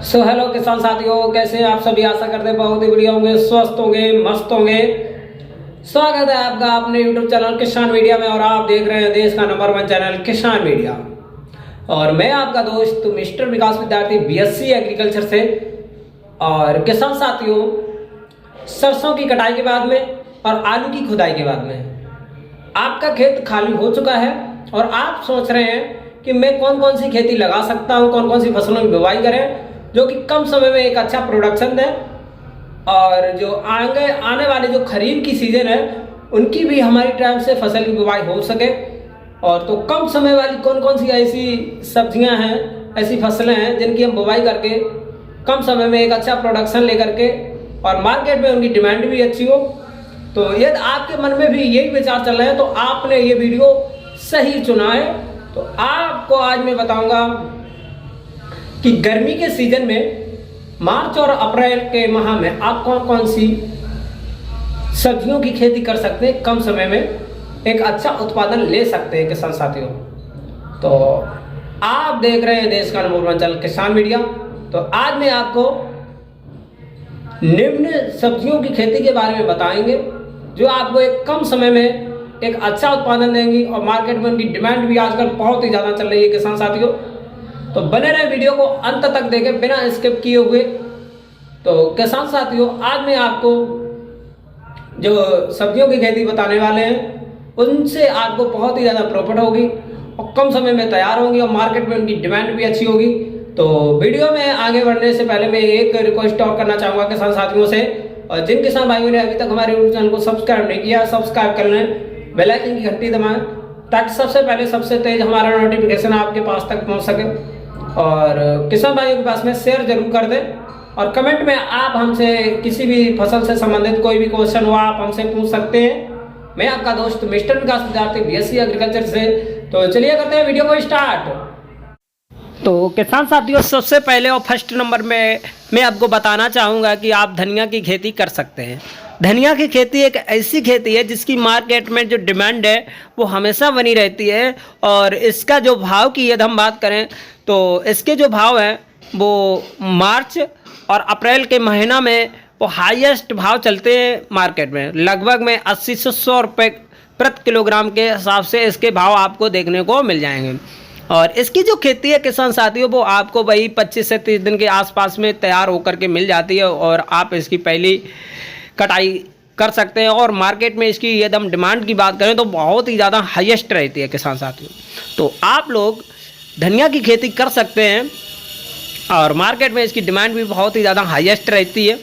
Hello किसान साथियों, कैसे हैं आप सभी। आशा करते हैं बहुत ही बढ़िया होंगे, स्वस्थ होंगे, मस्त होंगे। स्वागत है आपका अपने यूट्यूब चैनल किसान मीडिया में और आप देख रहे हैं देश का नंबर 1 चैनल किसान मीडिया। और मैं आपका दोस्त मिस्टर विकास विद्यार्थी बीएससी एग्रीकल्चर से। और किसान साथियों, सरसों की कटाई के बाद में और आलू की खुदाई के बाद में आपका खेत खाली हो चुका है और आप सोच रहे हैं कि मैं कौन कौन सी खेती लगा सकता हूं, कौन कौन सी फसलों की बुवाई करें जो कि कम समय में एक अच्छा प्रोडक्शन दे और जो आने वाले जो खरीफ की सीजन है उनकी भी हमारी टाइम से फसल की बुवाई हो सके। और तो कम समय वाली कौन कौन सी ऐसी सब्जियां हैं, ऐसी फसलें हैं जिनकी हम बुवाई करके कम समय में एक अच्छा प्रोडक्शन लेकर के और मार्केट में उनकी डिमांड भी अच्छी हो। तो यदि आपके मन में भी यही विचार चल रहे हैं तो आपने ये वीडियो सही चुना है। तो आपको आज मैं बताऊंगा कि गर्मी के सीजन में मार्च और अप्रैल के माह में आप कौन कौन सी सब्जियों की खेती कर सकते हैं, कम समय में एक अच्छा उत्पादन ले सकते हैं किसान साथियों। तो आप देख रहे हैं देश का नंबर 1 चैनल किसान मीडिया। तो आज मैं आपको निम्न सब्जियों की खेती के बारे में बताएंगे जो आपको एक कम समय में एक अच्छा उत्पादन देंगी और मार्केट में उनकी डिमांड भी आजकल बहुत ही ज़्यादा चल रही है किसान साथियों। तो बने रहे वीडियो को अंत तक देखें बिना स्किप किए हुए। तो किसान साथियों, आज मैं आपको जो सब्जियों की खेती बताने वाले हैं उनसे आपको बहुत ही ज़्यादा प्रॉफिट होगी और कम समय में तैयार होंगी और मार्केट में उनकी डिमांड भी अच्छी होगी। तो वीडियो में आगे बढ़ने से पहले मैं एक रिक्वेस्ट और करना चाहूँगा किसान साथियों से, और जिन किसान भाइयों ने अभी तक हमारे यूट्यूब चैनल को सब्सक्राइब नहीं किया, सब्सक्राइब कर लें, बेल आइकन की घंटी दबाएं ताकि सबसे पहले सबसे तेज हमारा नोटिफिकेशन आपके पास तक पहुँच सके। और किसान भाइयों के पास में शेयर जरूर कर दें और कमेंट में आप हमसे किसी भी फसल से संबंधित कोई भी क्वेश्चन हो आप हमसे पूछ सकते हैं। मैं आपका दोस्त मिस्टर विकास विद्यार्थी बीएससी एग्रीकल्चर से। तो चलिए करते हैं वीडियो को स्टार्ट। तो किसान साथियों, सबसे पहले और फर्स्ट नंबर में मैं आपको बताना चाहूँगा कि आप धनिया की खेती कर सकते हैं। धनिया की खेती एक ऐसी खेती है जिसकी मार्केट में जो डिमांड है वो हमेशा बनी रहती है। और इसका जो भाव की यदि हम बात करें तो इसके जो भाव हैं वो मार्च और अप्रैल के महीना में वो हाईएस्ट भाव चलते हैं मार्केट में। लगभग में 80 से 100 रुपये प्रति किलोग्राम के हिसाब से इसके भाव आपको देखने को मिल जाएंगे। और इसकी जो खेती है किसान साथियों वो आपको वही 25 से 30 दिन के आसपास में तैयार होकर के मिल जाती है और आप इसकी पहली कटाई कर सकते हैं। और मार्केट में इसकी यदि हम डिमांड की बात करें तो बहुत ही ज़्यादा हाईएस्ट रहती है किसान साथियों। तो आप लोग धनिया की खेती कर सकते हैं और मार्केट में इसकी डिमांड भी बहुत ही ज़्यादा हाईएस्ट रहती है।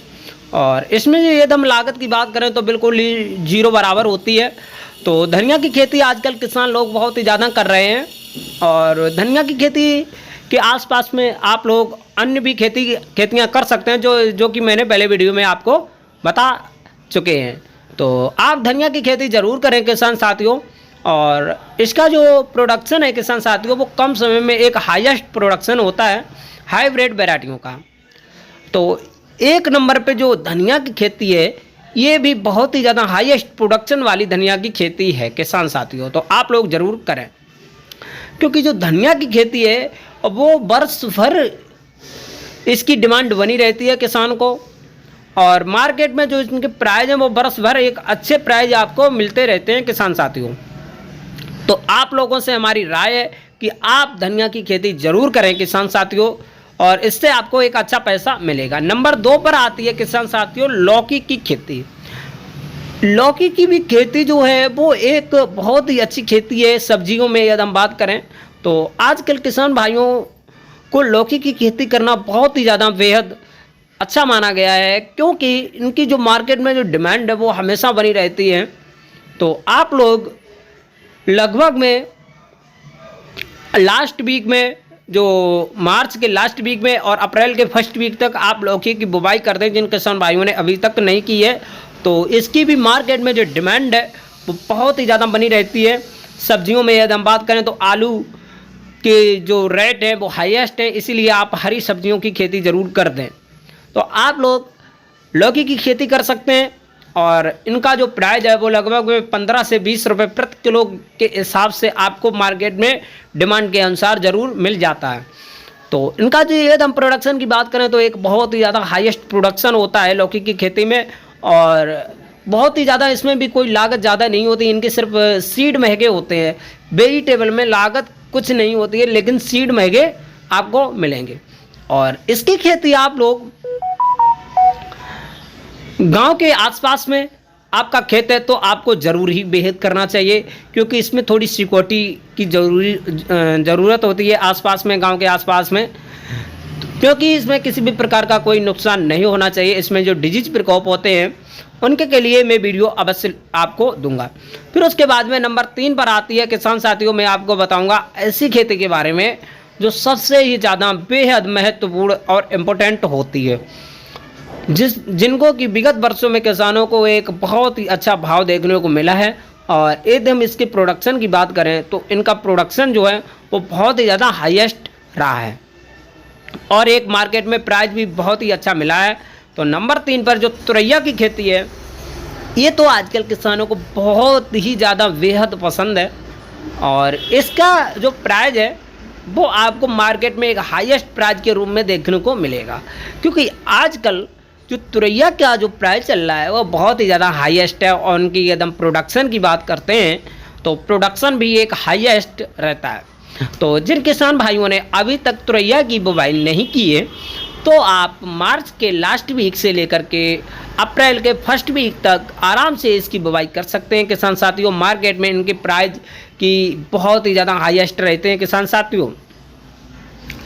और इसमें यदि हम लागत की बात करें तो बिल्कुल ही जीरो बराबर होती है। तो धनिया की खेती आजकल किसान लोग बहुत ही ज़्यादा कर रहे हैं। और धनिया की खेती के आसपास में आप लोग अन्य भी खेतियाँ कर सकते हैं जो कि मैंने पहले वीडियो में आपको बता चुके हैं। तो आप धनिया की खेती ज़रूर करें किसान साथियों। और इसका जो प्रोडक्शन है किसान साथियों वो कम समय में एक हाईएस्ट प्रोडक्शन होता है हाइब्रिड वैरायटियों का। तो एक नंबर पे जो धनिया की खेती है ये भी बहुत ही ज़्यादा हाईएस्ट प्रोडक्शन वाली धनिया की खेती है किसान साथियों। तो आप लोग ज़रूर करें क्योंकि जो धनिया की खेती है वो वर्ष भर इसकी डिमांड बनी रहती है किसान को। और मार्केट में जो इनके प्राइस हैं वो बरस भर एक अच्छे प्राइस आपको मिलते रहते हैं किसान साथियों। तो आप लोगों से हमारी राय है कि आप धनिया की खेती ज़रूर करें किसान साथियों और इससे आपको एक अच्छा पैसा मिलेगा। नंबर 2 पर आती है किसान साथियों लौकी की खेती। लौकी की भी खेती जो है वो एक बहुत ही अच्छी खेती है सब्जियों में। यदि हम बात करें तो आजकल किसान भाइयों को लौकी की खेती करना बहुत ही ज़्यादा बेहद अच्छा माना गया है क्योंकि इनकी जो मार्केट में जो डिमांड है वो हमेशा बनी रहती है। तो आप लोग लगभग में लास्ट वीक में जो मार्च के लास्ट वीक में और अप्रैल के फर्स्ट वीक तक आप लौकी की बुवाई कर दें जिन किसान भाइयों ने अभी तक नहीं की है। तो इसकी भी मार्केट में जो डिमांड है वो बहुत ही ज़्यादा बनी रहती है। सब्जियों में यदि हम बात करें तो आलू के जो रेट है वो हाईएस्ट है, इसीलिए आप हरी सब्जियों की खेती ज़रूर कर दें। तो आप लोग लौकी की खेती कर सकते हैं और इनका जो प्राइस है वो लगभग 15 से 20 रुपये प्रति किलो के हिसाब से आपको मार्केट में डिमांड के अनुसार ज़रूर मिल जाता है। तो इनका जो एकदम प्रोडक्शन की बात करें तो एक बहुत ही ज़्यादा हाईएस्ट प्रोडक्शन होता है लौकी की खेती में, और बहुत ही ज़्यादा इसमें भी कोई लागत ज़्यादा नहीं होती। इनके सिर्फ सीड महंगे होते हैं। वेजिटेबल में लागत कुछ नहीं होती है, लेकिन सीड महंगे आपको मिलेंगे। और इसकी खेती आप लोग गांव के आसपास में आपका खेत है तो आपको ज़रूर ही बेहद करना चाहिए, क्योंकि इसमें थोड़ी सिक्योरिटी की ज़रूरत होती है आसपास में, गांव के आसपास में, क्योंकि इसमें किसी भी प्रकार का कोई नुकसान नहीं होना चाहिए। इसमें जो डिजीज प्रकोप होते हैं उनके के लिए मैं वीडियो अवश्य आपको दूंगा। फिर उसके बाद में नंबर 3 पर आती है किसान साथियों, मैं आपको बताऊंगा ऐसी खेती के बारे में जो सबसे ही ज़्यादा बेहद महत्वपूर्ण और इम्पोर्टेंट होती है, जिनको कि विगत वर्षों में किसानों को एक बहुत ही अच्छा भाव देखने को मिला है। और यदि हम इसके प्रोडक्शन की बात करें तो इनका प्रोडक्शन जो है वो बहुत ही ज़्यादा हाईएस्ट रहा है, और एक मार्केट में प्राइस भी बहुत ही अच्छा मिला है। तो नंबर 3 पर जो तुरैया की खेती है, ये तो आजकल किसानों को बहुत ही ज़्यादा बेहद पसंद है, और इसका जो प्राइस है वो आपको मार्केट में एक हाईएस्ट प्राइस के रूप में देखने को मिलेगा, क्योंकि आजकल जो तुरैया का जो प्राइस चल रहा है वो बहुत ही ज़्यादा हाईएस्ट है। और उनकी एकदम प्रोडक्शन की बात करते हैं तो प्रोडक्शन भी एक हाईएस्ट रहता है। तो जिन किसान भाइयों ने अभी तक तुरैया की बुवाई नहीं की है तो आप मार्च के लास्ट वीक से लेकर के अप्रैल के फर्स्ट वीक तक आराम से इसकी बुवाई कर सकते हैं किसान साथियों। मार्केट में इनके प्राइस की बहुत ही ज़्यादा हाईएस्ट रहते हैं किसान साथियों,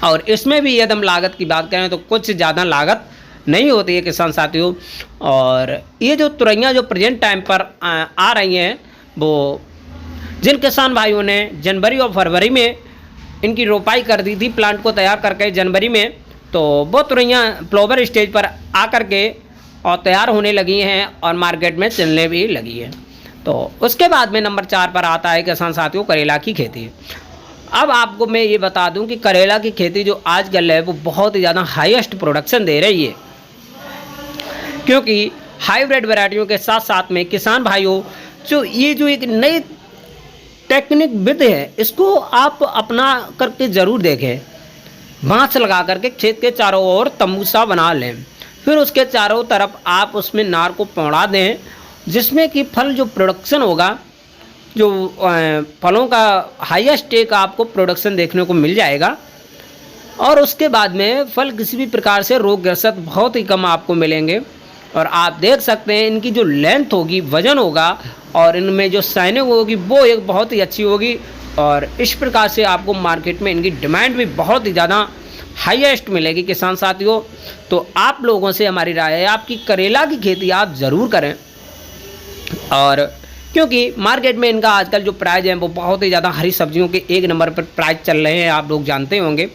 और इसमें भी एकदम लागत की बात करें तो कुछ ज़्यादा लागत नहीं होती है किसान साथियों। और ये जो तुरैया जो प्रेजेंट टाइम पर आ रही हैं, वो जिन किसान भाइयों ने जनवरी और फरवरी में इनकी रोपाई कर दी थी प्लांट को तैयार करके जनवरी में, तो वो तुरैया फ्लावर स्टेज पर आकर के और तैयार होने लगी हैं और मार्केट में चलने भी लगी है। तो उसके बाद में नंबर 4 पर आता है किसान साथियों करेला की खेती। अब आपको मैं ये बता दूं कि करेला की खेती जो आजकल है वो बहुत ही ज़्यादा हाईएस्ट प्रोडक्शन दे रही है, क्योंकि हाइब्रिड वैरायटियों के साथ साथ में किसान भाइयों जो एक नई टेक्निक विधि है इसको आप अपना करके ज़रूर देखें। बाँस लगा करके खेत के चारों ओर तंबू सा बना लें, फिर उसके चारों तरफ आप उसमें नार को पौड़ा दें, जिसमें कि फल जो प्रोडक्शन होगा, जो फलों का हाईएस्ट एक आपको प्रोडक्शन देखने को मिल जाएगा। और उसके बाद में फल किसी भी प्रकार से रोग ग्रस्त बहुत ही कम आपको मिलेंगे। और आप देख सकते हैं इनकी जो लेंथ होगी, वज़न होगा, और इनमें जो शाइनिंग होगी वो एक बहुत ही अच्छी होगी। और इस प्रकार से आपको मार्केट में इनकी डिमांड भी बहुत ही ज़्यादा हाईएस्ट मिलेगी किसान साथियों। तो आप लोगों से हमारी राय है आपकी करेला की खेती आप ज़रूर करें, और क्योंकि मार्केट में इनका आजकल जो प्राइस है वो बहुत ही ज़्यादा हरी सब्जियों के 1 नंबर पर प्राइस चल रहे हैं, आप लोग जानते होंगे।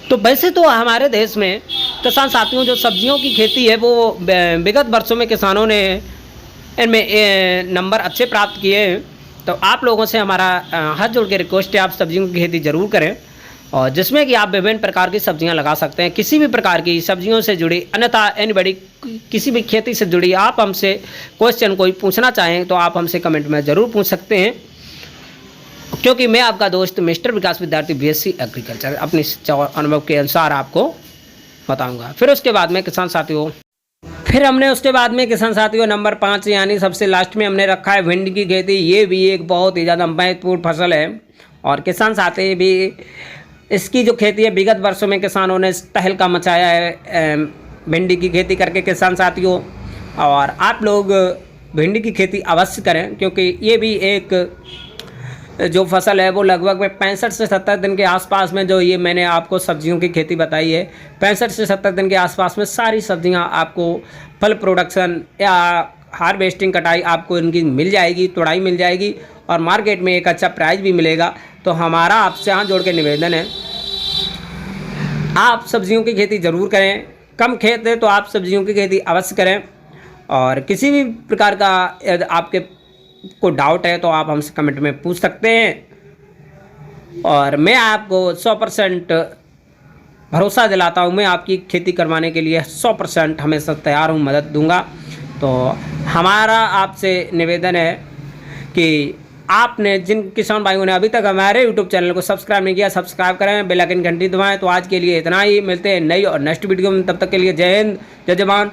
तो वैसे तो हमारे देश में किसान साथियों जो सब्जियों की खेती है वो विगत वर्षों में किसानों ने इनमें नंबर अच्छे प्राप्त किए हैं। तो आप लोगों से हमारा हाथ जोड़ के रिक्वेस्ट है आप सब्जियों की खेती ज़रूर करें, और जिसमें कि आप विभिन्न प्रकार की सब्जियां लगा सकते हैं, किसी भी प्रकार की सब्जियों से जुड़ी, अन्यथा एनीबॉडी किसी भी खेती से जुड़ी आप हमसे क्वेश्चन कोई पूछना चाहें तो आप हमसे कमेंट में ज़रूर पूछ सकते हैं, क्योंकि मैं आपका दोस्त मिस्टर विकास विद्यार्थी BSc एग्रीकल्चर अपनी शिक्षा और अनुभव के अनुसार आपको बताऊँगा। फिर उसके बाद में किसान साथियों नंबर 5 यानी सबसे लास्ट में हमने रखा है भिंडी की खेती। ये भी एक बहुत ही ज़्यादा महत्वपूर्ण फसल है, और किसान साथी भी इसकी जो खेती है विगत वर्षों में किसानों ने तहलका मचाया है भिंडी की खेती करके किसान साथियों। और आप लोग भिंडी की खेती अवश्य करें, क्योंकि ये भी एक जो फसल है वो लगभग 65 से 70 दिन के आसपास में, जो ये मैंने आपको सब्जियों की खेती बताई है, 65 से 70 दिन के आसपास में सारी सब्जियां आपको फल प्रोडक्शन या हार्वेस्टिंग कटाई आपको इनकी मिल जाएगी, तुड़ाई मिल जाएगी, और मार्केट में एक अच्छा प्राइस भी मिलेगा। तो हमारा आपसे हाथ जोड़ के निवेदन है आप सब्जियों की खेती ज़रूर करें। कम खेत है तो आप सब्जियों की खेती अवश्य करें, और किसी भी प्रकार का यदि आपके को डाउट है तो आप हमसे कमेंट में पूछ सकते हैं, और मैं आपको 100% भरोसा दिलाता हूँ, मैं आपकी खेती करवाने के लिए 100% हमेशा तैयार हूँ, मदद दूंगा। तो हमारा आपसे निवेदन है कि आपने जिन किसान भाइयों ने अभी तक हमारे यूट्यूब चैनल को सब्सक्राइब नहीं किया, सब्सक्राइब करें, बेल आइकन घंटी दबाएं। तो आज के लिए इतना ही, मिलते हैं नई और नेक्स्ट वीडियो में, तब तक के लिए जय हिंद, जय जवान।